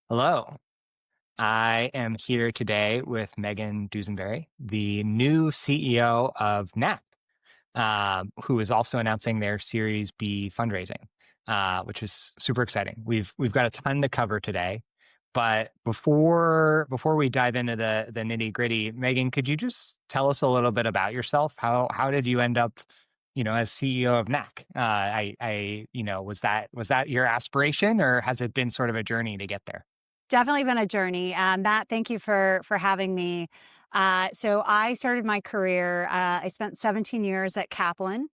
Hello. I am here today with Megan Dusenbery, the new CEO of Knack, who is also announcing their Series B fundraising, which is super exciting. We've got a ton to cover today, but before we dive into the nitty gritty, Megan, could you just tell us a little bit about yourself? How did you end up, as CEO of Knack? Was that your aspiration, or has it been sort of a journey to get there? Definitely been a journey. Matt, thank you for having me. So I started my career. I spent 17 years at Kaplan.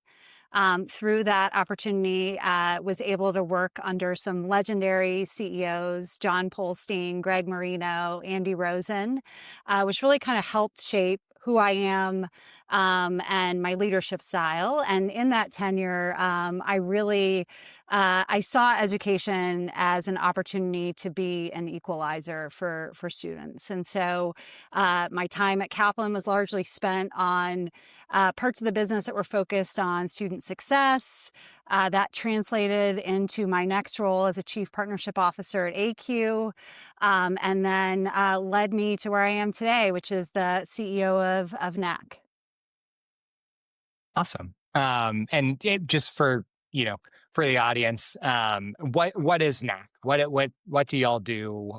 Through that opportunity, was able to work under some legendary CEOs: John Polstein, Greg Marino, Andy Rosen, which really kind of helped shape who I am and my leadership style. And in that tenure, I saw education as an opportunity to be an equalizer for students. And so my time at Kaplan was largely spent on parts of the business that were focused on student success. That translated into my next role as a chief partnership officer at AQ, and then led me to where I am today, which is the CEO of Knack. Awesome. Just for the audience, what is Knack? What do y'all do?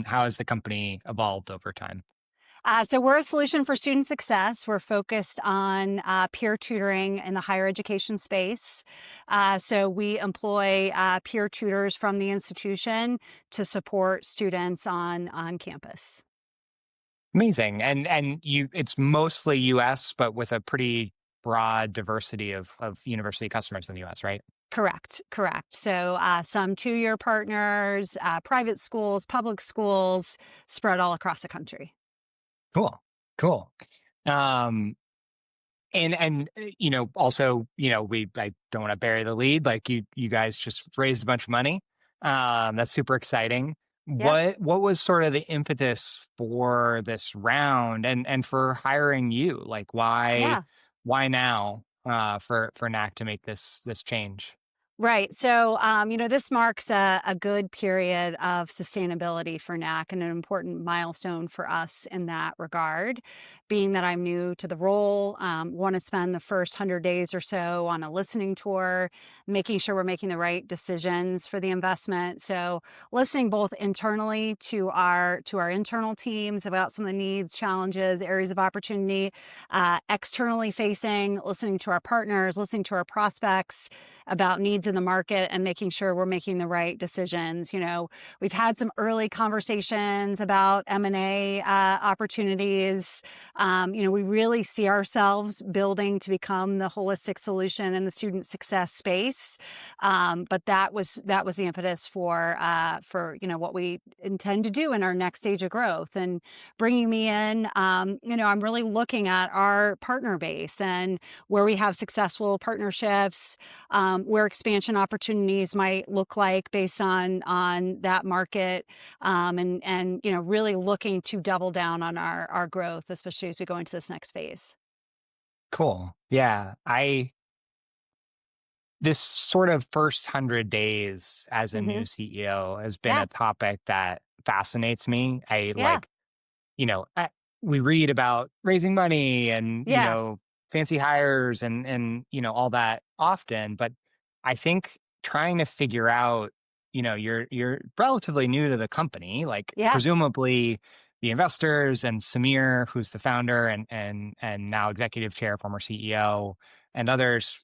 How has the company evolved over time? So we're a solution for student success. We're focused on peer tutoring in the higher education space. So we employ peer tutors from the institution to support students on campus. Amazing. It's mostly US, but with a pretty broad diversity of university customers in the US, right? Correct, correct. So some two-year partners, private schools, public schools, spread all across the country. Cool. Cool. Um, also, I don't want to bury the lead. Like you guys just raised a bunch of money. That's super exciting. Yep. What was sort of the impetus for this round and for hiring you? Like Yeah. why now for Knack to make this change? Right. So, this marks a good period of sustainability for Knack and an important milestone for us in that regard. Being that I'm new to the role, want to spend the first 100 days or so on a listening tour, making sure we're making the right decisions for the investment. So, listening both internally to our internal teams about some of the needs, challenges, areas of opportunity, externally facing, listening to our partners, listening to our prospects about needs in the market and making sure we're making the right decisions. We've had some early conversations about M&A opportunities. We really see ourselves building to become the holistic solution in the student success space. But that was the impetus for what we intend to do in our next stage of growth. And bringing me in, I'm really looking at our partner base and where we have successful partnerships, where expansion opportunities might look like based on that market, and really looking to double down on our growth, especially as we go into this next phase. Cool. Yeah. I This sort of first 100 days as a Hmm. new CEO has been Yeah, a topic that fascinates me. yeah, You know, I, we read about raising money and, yeah, fancy hires and, all that often. But I think trying to figure out, you're relatively new to the company, like yeah, presumably the investors and Samir, who's the founder and now executive chair, former CEO, and others,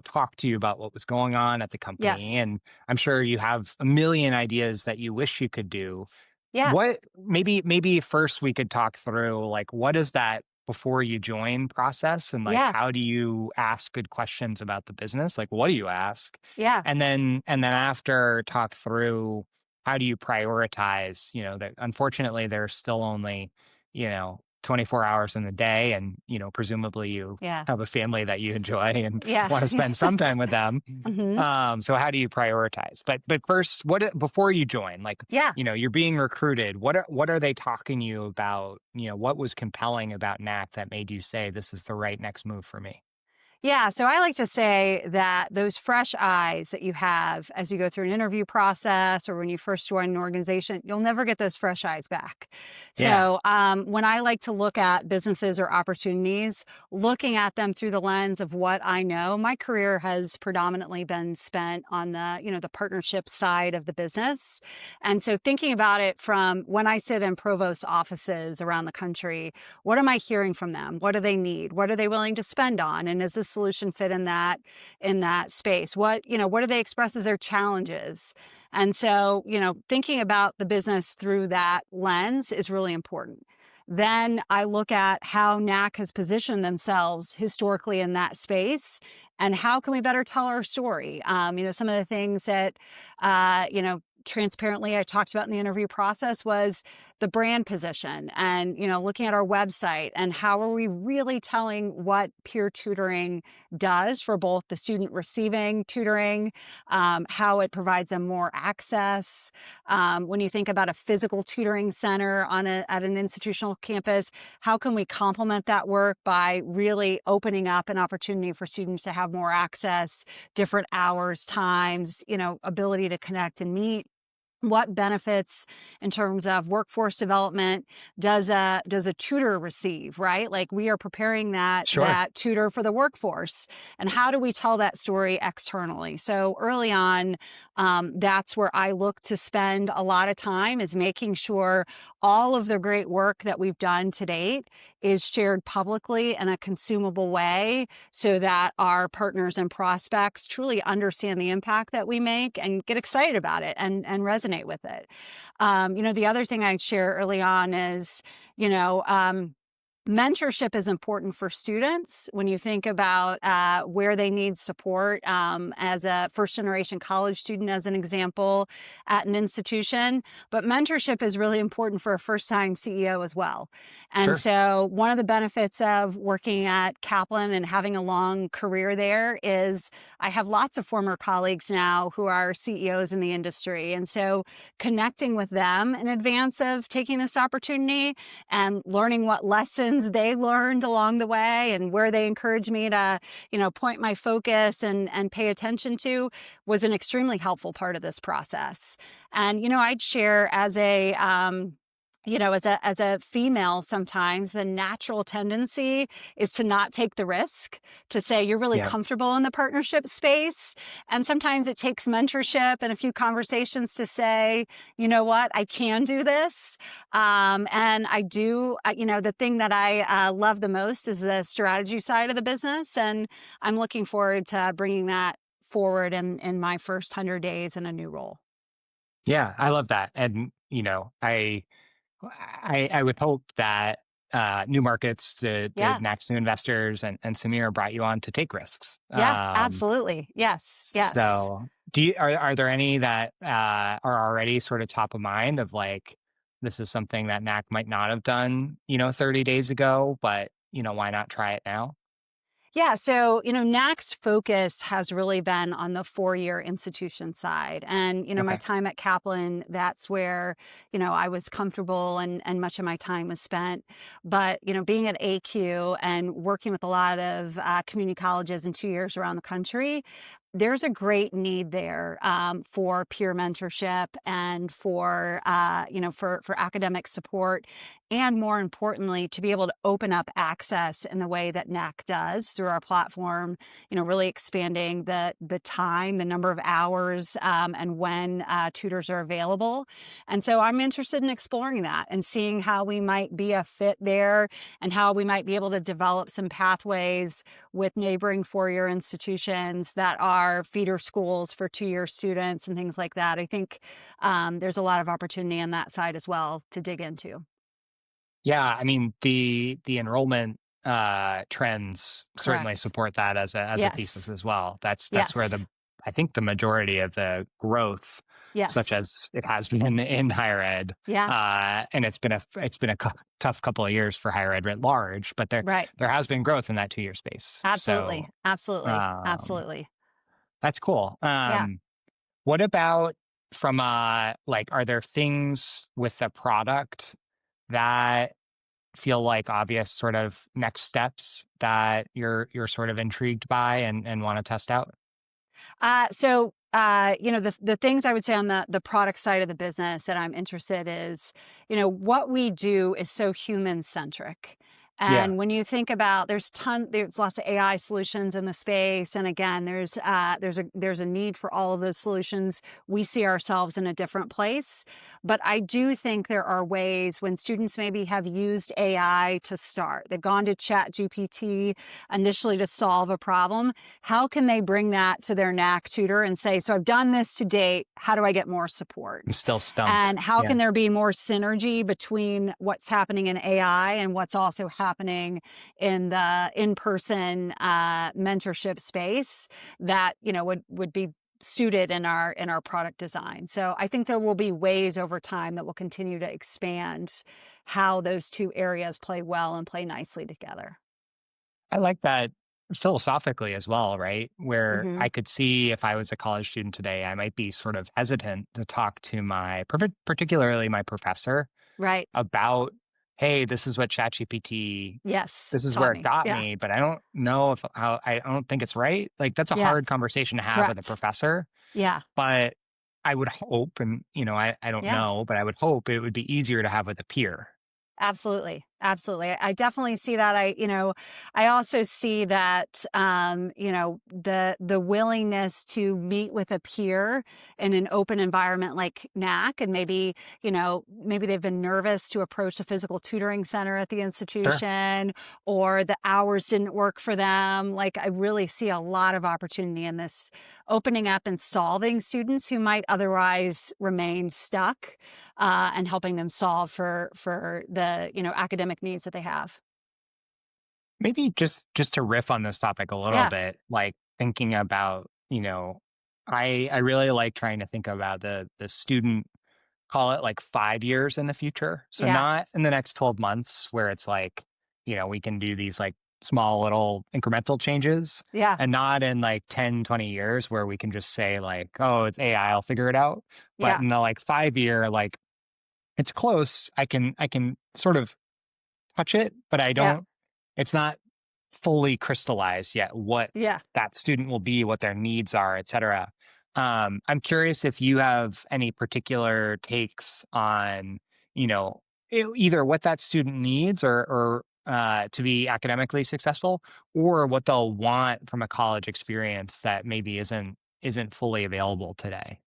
talk to you about what was going on at the company. yes, And I'm sure you have a million ideas that you wish you could do. yeah, Maybe first we could talk through, like, what is that before you join process, and like yeah, how do you ask good questions about the business? Like, what do you ask? yeah. And then after, talk through how do you prioritize, that unfortunately there's still only, 24 hours in the day, and presumably you Yeah. have a family that you enjoy and Yeah. want to spend some time Yes. with them. Mhm. So how do you prioritize? But first, before you join, like, Yeah. you're being recruited. What are they talking to you about? What was compelling about Knack that made you say this is the right next move for me? Yeah, so I like to say that those fresh eyes that you have as you go through an interview process or when you first join an organization, you'll never get those fresh eyes back. Yeah, So when I like to look at businesses or opportunities, looking at them through the lens of what I know, my career has predominantly been spent on the partnership side of the business. And so thinking about it from when I sit in provost offices around the country, what am I hearing from them? What do they need? What are they willing to spend on? And is this solution fit in that space? What do they express as their challenges? And so, thinking about the business through that lens is really important. Then I look at how NAC has positioned themselves historically in that space and how can we better tell our story? Some of the things that, transparently I talked about in the interview process was the brand position and, looking at our website and how are we really telling what peer tutoring does for both the student receiving tutoring, how it provides them more access. When you think about a physical tutoring center at an institutional campus, how can we complement that work by really opening up an opportunity for students to have more access, different hours, times, ability to connect and meet? What benefits in terms of workforce development does a tutor receive, right? Like we are preparing sure. that tutor for the workforce, and how do we tell that story externally? So early on, that's where I look to spend a lot of time, is making sure all of the great work that we've done to date is shared publicly in a consumable way so that our partners and prospects truly understand the impact that we make and get excited about it and resonate with it. The other thing I'd share early on is, you know, um, mentorship is important for students when you think about where they need support. As a first generation college student, as an example, at an institution, but mentorship is really important for a first time CEO as well. And Sure. so, one of the benefits of working at Kaplan and having a long career there is I have lots of former colleagues now who are CEOs in the industry. And so, connecting with them in advance of taking this opportunity and learning what lessons they learned along the way and where they encouraged me to, point my focus and pay attention to was an extremely helpful part of this process. And, I'd share as a female, sometimes the natural tendency is to not take the risk, to say you're really Yeah. comfortable in the partnership space. And sometimes it takes mentorship and a few conversations to say, you know what, I can do this. And I do, the thing that I love the most is the strategy side of the business. And I'm looking forward to bringing that forward in my first 100 days in a new role. Yeah, I love that. And, I would hope that new markets, the Yeah. next new investors and Samir brought you on to take risks. Yeah, absolutely. Yes. Yes. So are there any that are already sort of top of mind of like, this is something that Knack might not have done, 30 days ago, but why not try it now? Yeah. So, NAC's focus has really been on the four-year institution side. And, my Okay. time at Kaplan, that's where, I was comfortable and much of my time was spent. But, being at AQ and working with a lot of community colleges in 2 years around the country, there's a great need there for peer mentorship and for academic support, and more importantly, to be able to open up access in the way that NAC does through our platform, really expanding the time, the number of hours, and when tutors are available. And so I'm interested in exploring that and seeing how we might be a fit there and how we might be able to develop some pathways with neighboring four-year institutions that are feeder schools for two-year students and things like that. I think there's a lot of opportunity on that side as well to dig into. Yeah, I mean the enrollment trends certainly Correct. support that as a thesis Yes. as well. That's where Yes. I think the majority of the growth, such Yes. as it has been in higher ed, Yeah. and it's been a tough couple of years for higher ed writ large, but Right. there has been growth in that 2 year space. Absolutely. So Absolutely. um, Absolutely. that's cool. Yeah. What about from like, are there things with the product that feel like obvious sort of next steps that you're sort of intrigued by and want to test out? The things I would say on the product side of the business that I'm interested is, what we do is so human centric. Yeah. And when you think about, there's lots of AI solutions in the space, and again, there's a need for all of those solutions. We see ourselves in a different place, but I do think there are ways when students maybe have used AI to start. They've gone to Chat GPT initially to solve a problem. How can they bring that to their Knack tutor and say, so I've done this to date, how do I get more I'm support? still stumped. And how Yeah. can there be more synergy between what's happening in AI and what's also happening in the in-person mentorship space that, would be suited in our product design. So I think there will be ways over time that will continue to expand how those two areas play well and play nicely together. I like that philosophically as well, right? Where Hmm. I could see if I was a college student today, I might be sort of hesitant to talk to particularly my professor Right. about, hey, this is what ChatGPT, Yes. this is Taught where it me. got Yeah. me, but I don't know if how I don't think it's right. Like that's a Yeah. hard conversation to have with a Correct. professor, Yeah. but I would hope, and I don't Yeah. know, but I would hope it would be easier to have with a peer. Absolutely. Absolutely. I definitely see that. I also see that, the willingness to meet with a peer in an open environment like Knack, and maybe they've been nervous to approach a physical tutoring center at the Sure. institution, or the hours didn't work for them. Like, I really see a lot of opportunity in this opening up and solving students who might otherwise remain stuck, and helping them solve for the academic needs that they have. Maybe just to riff on this topic a little Yeah, bit, like thinking about, I really like trying to think about the student, call it like 5 years in the future. So yeah, not in the next 12 months where it's like, we can do these like small little incremental changes, yeah, and not in like 10, 20 years where we can just say like, oh, it's AI, I'll figure it out. But yeah, in the like 5 year, like it's close. I can sort of touch it, but I yeah, don't, it's not fully crystallized yet what yeah. that student will be, what their needs are, et cetera. I'm curious if you have any particular takes on, you know, either what that student needs or to be academically successful, or what they'll want from a college experience that maybe isn't fully available today.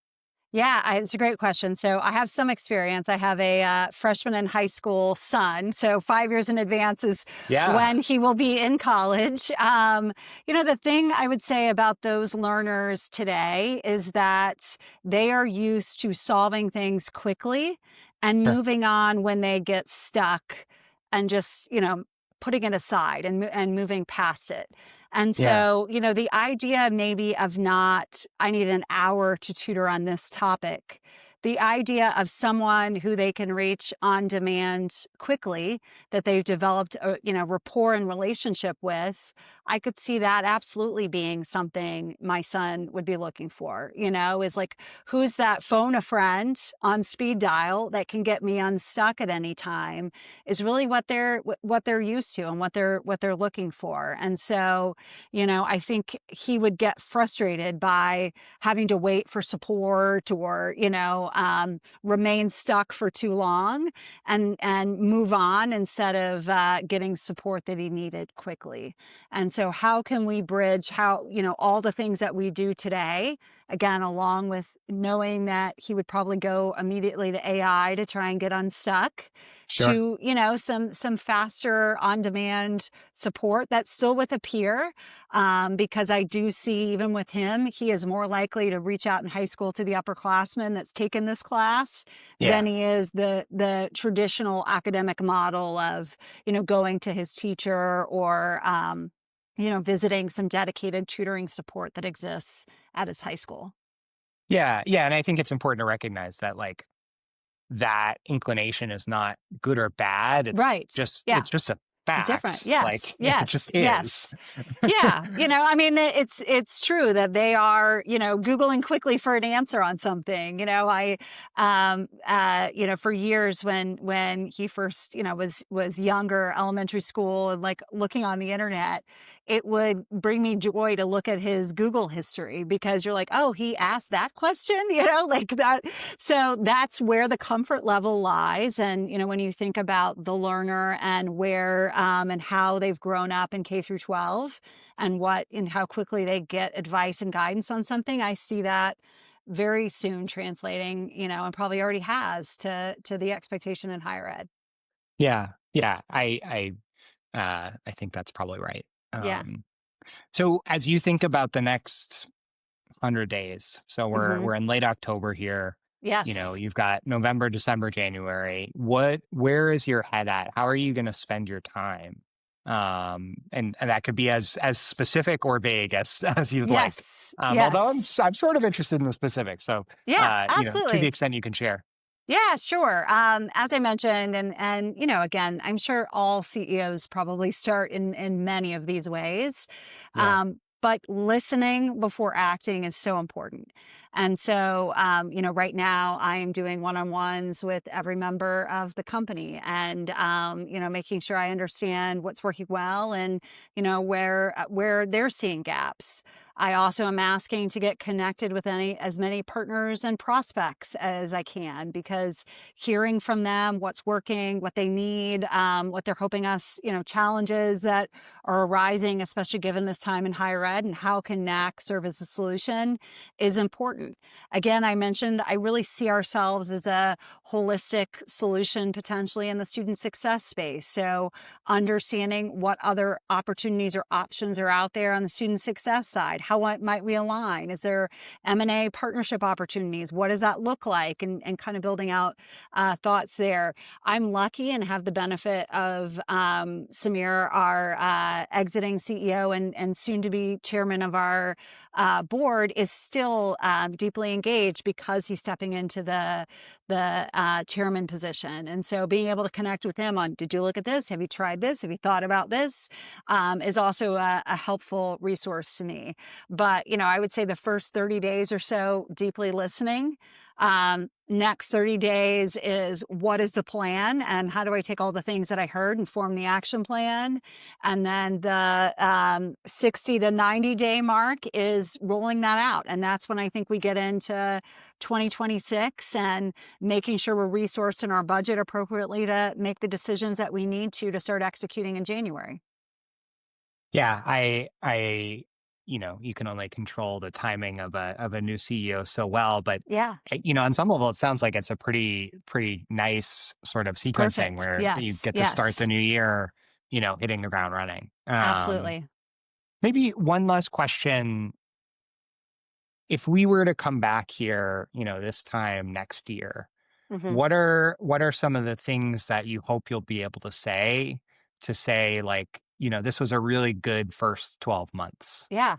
Yeah, it's a great question. So I have some experience. I have a freshman in high school son. So 5 years in advance is Yeah, when he will be in college. The thing I would say about those learners today is that they are used to solving things quickly and sure. moving on when they get stuck, and just, putting it aside and moving past it. And Yeah, so, the idea maybe of not, I need an hour to tutor on this topic, the idea of someone who they can reach on demand quickly, that they've developed a, rapport and relationship with, I could see that absolutely being something my son would be looking for, is like, who's that phone a friend on speed dial that can get me unstuck at any time, is really what they're used to and what they're looking for. And so, I think he would get frustrated by having to wait for support, or, remain stuck for too long, and move on instead of getting support that he needed quickly. And so how can we bridge all the things that we do today, again, along with knowing that he would probably go immediately to AI to try and get unstuck, sure. to, some faster on demand support that's still with a peer, because I do see, even with him, he is more likely to reach out in high school to the upperclassman that's taken this class than Yeah. he is the traditional academic model of, going to his teacher, or, visiting some dedicated tutoring support that exists at his high school. Yeah. Yeah. And I think it's important to recognize that that inclination is not good or bad. It's Right. just Yeah. it's just a It's different. fact. Like Yes, it yes, just is. yes. Yeah, I mean, it's true that they are, Googling quickly for an answer on something. For years when he first, was younger, elementary school, and like looking on the internet, it would bring me joy to look at his Google history because you're like, oh, he asked that question, like that. So that's where the comfort level lies. And, when you think about the learner and where and how they've grown up in K through 12 and how quickly they get advice and guidance on something, I see that very soon translating, and probably already has to the expectation in higher ed. Yeah. Yeah. I think that's probably right. Yeah. So as you think about the next 100 days, so Hmm. we're in late October here. Yes. You've got November, December, January. Where is your head at? How are you going to spend your time? And that could be as specific or vague as as you'd like. Yes. Although Yes. I'm sort of interested in the specifics. So Yeah, to the absolutely. extent you can share. Yeah, sure. As I mentioned, and again, I'm sure all CEOs probably start in many of these ways. Yeah. But listening before acting is so important. And so, right now I am doing one-on-ones with every member of the company and, making sure I understand what's working well and, where they're seeing gaps. I also am asking to get connected with as many partners and prospects as I can because hearing from them what's working, what they need, what they're hoping us, challenges that are arising, especially given this time in higher ed, and how can Knack serve as a solution is important. Again, I mentioned I really see ourselves as a holistic solution potentially in the student success space. So understanding what other opportunities or options are out there on the student success side. How might we align? Is there M&A partnership opportunities? What does that look like? And kind of building out thoughts there. I'm lucky and have the benefit of Samir, our exiting CEO and soon to be chairman of our board, is still deeply engaged because he's stepping into the chairman position. And so being able to connect with him on, did you look at this? Have you tried this? Have you thought about this? Is also a helpful resource to me. But, I would say the first 30 days or so, deeply listening. Next 30 days is what is the plan and how do I take all the things that I heard and form the action plan? And then the 60 to 90-day mark is rolling that out. And that's when I think we get into 2026 and making sure we're resourcing our budget appropriately to make the decisions that we need to start executing in January. Yeah, you can only control the timing of a new CEO so well, but Yeah, on some level, it sounds like it's a pretty nice sort of it's sequencing perfect. where you Yes, get to start the yes, new year, hitting the ground running. absolutely. Maybe one last question: if we were to come back here, this time next year, Hmm. what are some of the things that you hope you'll be able to say like, this was a really good first 12 months? Yeah.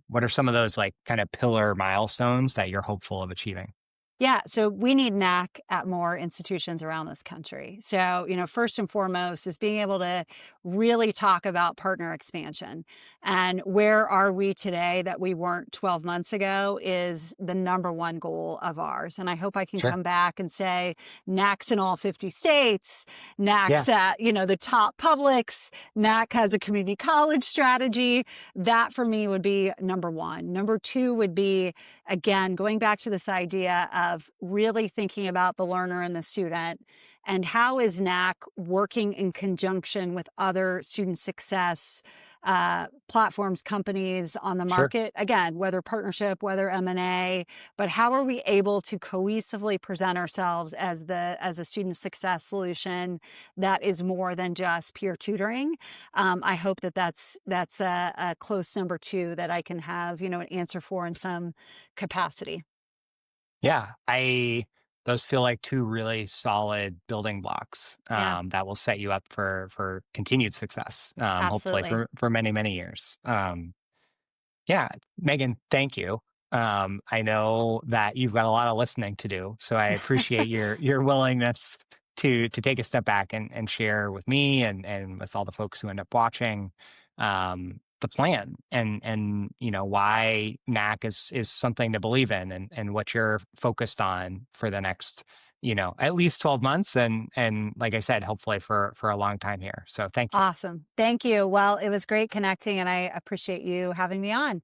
What are some of those like kind of pillar milestones that you're hopeful of achieving? Yeah, so we need Knack at more institutions around this country. So, first and foremost is being able to really talk about partner expansion. And where are we today that we weren't 12 months ago is the number one goal of ours. And I hope I can Sure. come back and say Knack's in all 50 states, Yeah. Knack's at, the top publics, Knack has a community college strategy. That for me would be number one. Number two would be, again, going back to this idea of really thinking about the learner and the student and how is Knack working in conjunction with other student success platforms, companies on the Sure. market. Again, whether partnership, whether M&A, but how are we able to cohesively present ourselves as a student success solution that is more than just peer tutoring? I hope that's a close number two that I can have, an answer for in some capacity. Yeah. Those feel like two really solid building blocks Yeah, that will set you up for continued success, hopefully absolutely. for many years. Yeah, Megan, thank you. I know that you've got a lot of listening to do, so I appreciate your willingness to take a step back and share with me and with all the folks who end up watching the plan and why Knack is something to believe in and what you're focused on for the next at least 12 months and like I said, hopefully for a long time here. So thank you. Awesome. Thank you. Well, it was great connecting, and I appreciate you having me on.